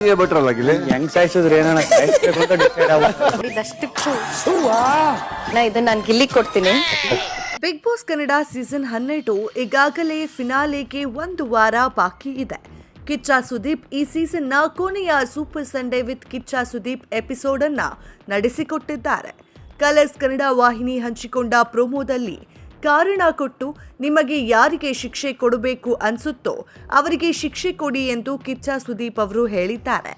ಬಟ್ರಲ್ಲಾಗಿಲ್ಲ ಹೆಂಗ್ ಸಾಯಿಸಿದ್ರೆ ಏನಣ್ಣ ಸಾಯಿಸ್ಬೇಕು ಅಂತ ಡಿಸೈಡ್ ಆಗ್ಬಿಟ್ಟು ಇದಷ್ಟಕ್ಕೂ ಇದನ್ನ ನಾನು ಗಿಲ್ಲಿ ಕೊಡ್ತೀನಿ. ಬಿಗ್ ಬಾಸ್ ಕನ್ನಡ ಸೀಸನ್ 12 ಈಗಾಗಲೇ ಫಿನಾಲೆಗೆ ಒಂದು ವಾರ ಬಾಕಿ ಇದೆ. ಕಿಚ್ಚ ಸುದೀಪ್ ಈ ಸೀಸನ್ನ ಕೊನೆಯ super Sunday with Kichcha Sudeep episode ಅನ್ನ ನಡೆಸಿಕೊಟ್ಟಿದ್ದಾರೆ. ಕಲರ್ಸ್ ಕನ್ನಡ ವಾಹಿನಿ ಹಂಚಿಕೊಂಡ ಪ್ರೊಮೋದಲ್ಲಿ ಕಾರಣ ಕೊಟ್ಟು ನಿಮಗೆ ಯಾರಿಗೆ ಶಿಕ್ಷೆ ಕೊಡಬೇಕು ಅನ್ಸುತ್ತೋ ಅವರಿಗೆ ಶಿಕ್ಷೆ ಕೊಡಿ ಎಂದು ಕಿಚ್ಚ ಸುದೀಪ್ ಅವರು ಹೇಳಿದ್ದಾರೆ.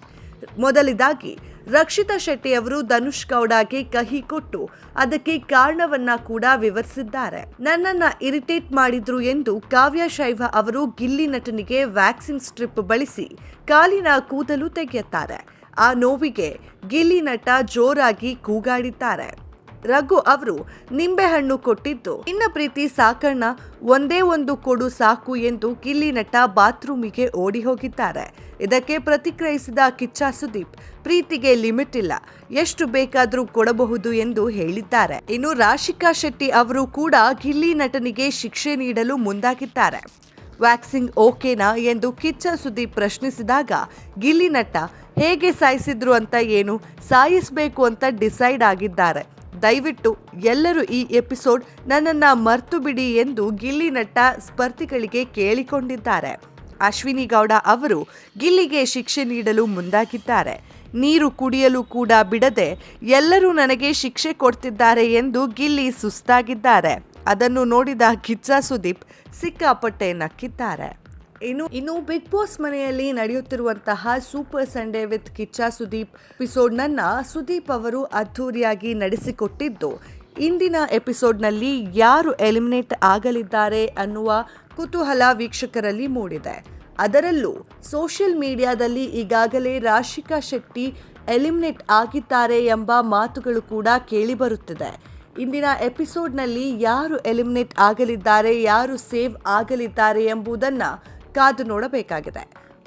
ಮೊದಲಿದಾಗಿ ರಕ್ಷಿತಾ ಶೆಟ್ಟಿ ಅವರು ಧನುಷ್ ಗೌಡಗೆ ಕಹಿ ಕೊಟ್ಟು ಅದಕ್ಕೆ ಕಾರಣವನ್ನ ಕೂಡ ವಿವರಿಸಿದ್ದಾರೆ. ನನ್ನನ್ನ ಇರಿಟೇಟ್ ಮಾಡಿದ್ರು ಎಂದು ಕಾವ್ಯ ಶೈವ ಅವರು ಗಿಲ್ಲಿ ನಟನಿಗೆ ವ್ಯಾಕ್ಸಿನ್ ಸ್ಟ್ರಿಪ್ ಬಳಸಿ ಕಾಲಿನ ಕೂದಲು ತೆಗೆಯುತ್ತಾರೆ. ಆ ನೋವಿಗೆ ಗಿಲ್ಲಿ ನಟ ಜೋರಾಗಿ ಕೂಗಾಡಿದ್ದಾರೆ. ರಘು ಅವರು ನಿಂಬೆಹಣ್ಣು ಕೊಟ್ಟಿದ್ದು ನಿನ್ನ ಪ್ರೀತಿ ಸಾಕಣ್ಣ, ಒಂದೇ ಒಂದು ಕೊಡು ಸಾಕು ಎಂದು ಗಿಲ್ಲಿ ನಟ ಬಾತ್ರೂಮಿಗೆ ಓಡಿ ಹೋಗಿದ್ದಾರೆ. ಇದಕ್ಕೆ ಪ್ರತಿಕ್ರಿಯಿಸಿದ ಕಿಚ್ಚ ಸುದೀಪ್ ಪ್ರೀತಿಗೆ ಲಿಮಿಟ್ ಇಲ್ಲ, ಎಷ್ಟು ಬೇಕಾದರೂ ಕೊಡಬಹುದು ಎಂದು ಹೇಳಿದ್ದಾರೆ. ಇನ್ನು ರಾಶಿಕಾ ಶೆಟ್ಟಿ ಅವರು ಕೂಡ ಗಿಲ್ಲಿ ನಟನಿಗೆ ಶಿಕ್ಷೆ ನೀಡಲು ಮುಂದಾಗಿದ್ದಾರೆ. ವ್ಯಾಕ್ಸಿಂಗ್ ಓಕೆನಾ ಎಂದು ಕಿಚ್ಚ ಸುದೀಪ್ ಪ್ರಶ್ನಿಸಿದಾಗ ಗಿಲ್ಲಿ ನಟ ಹೇಗೆ ಸಾಯಿಸಿದ್ರು ಅಂತ ಏನು ಸಾಯಿಸಬೇಕು ಅಂತ ಡಿಸೈಡ್ ಆಗಿದ್ದಾರೆ. ದಯವಿಟ್ಟು ಎಲ್ಲರೂ ಈ ಎಪಿಸೋಡ್ ನನ್ನನ್ನ ಮರ್ತು ಬಿಡಿ ಎಂದು ಗಿಲ್ಲಿ ನಟ ಸ್ಪರ್ಧಿಗಳಿಗೆ ಕೇಳಿಕೊಂಡಿದ್ದಾರೆ. ಅಶ್ವಿನಿ ಗೌಡ ಅವರು ಗಿಲ್ಲಿಗೆ ಶಿಕ್ಷೆ ನೀಡಲು ಮುಂದಾಗಿದ್ದಾರೆ. ನೀರು ಕುಡಿಯಲು ಕೂಡ ಬಿಡದೆ ಎಲ್ಲರೂ ನನಗೆ ಶಿಕ್ಷೆ ಕೊಡ್ತಿದ್ದಾರೆ ಎಂದು ಗಿಲ್ಲಿ ಸುಸ್ತಾಗಿದ್ದಾರೆ. ಅದನ್ನು ನೋಡಿದ ಕಿಚ್ಚ ಸುದೀಪ್ ಸಿಕ್ಕಾಪಟ್ಟೆ ನಕ್ಕಿದ್ದಾರೆ. ಇನ್ನು ಬಿಗ್ ಬಾಸ್ ಮನೆಯಲ್ಲಿ ನಡೆಯುತ್ತಿರುವಂತಹ super Sunday with Kichcha Sudeep ಎಪಿಸೋಡ್ನನ್ನ ಸುದೀಪ್ ಅವರು ಅದ್ಧೂರಿಯಾಗಿ ನಡೆಸಿಕೊಟ್ಟಿದ್ದು ಇಂದಿನ ಎಪಿಸೋಡ್ನಲ್ಲಿ ಯಾರು ಎಲಿಮಿನೇಟ್ ಆಗಲಿದ್ದಾರೆ ಅನ್ನುವ ಕುತೂಹಲ ವೀಕ್ಷಕರಲ್ಲಿ ಮೂಡಿದೆ. ಅದರಲ್ಲೂ ಸೋಷಿಯಲ್ ಮೀಡಿಯಾದಲ್ಲಿ ಈಗಾಗಲೇ ರಾಶಿಕಾ ಶೆಟ್ಟಿ ಎಲಿಮಿನೇಟ್ ಆಗಿದ್ದಾರೆ ಎಂಬ ಮಾತುಗಳು ಕೂಡ ಕೇಳಿಬರುತ್ತಿದೆ. ಇಂದಿನ ಎಪಿಸೋಡ್ನಲ್ಲಿ ಯಾರು ಎಲಿಮಿನೇಟ್ ಆಗಲಿದ್ದಾರೆ, ಯಾರು ಸೇವ್ ಆಗಲಿದ್ದಾರೆ ಎಂಬುದನ್ನು ಕಾದು ನೋಡಬೇಕಾಗಿದೆ.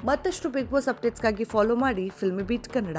ಮತ್ತಷ್ಟು ಬಿಗ್ ಬಾಸ್ ಅಪ್ಡೇಟ್ಸ್ಗಾಗಿ ಫಾಲೋ ಮಾಡಿ ಫಿಲ್ಮಿ ಬೀಟ್ ಕನ್ನಡ.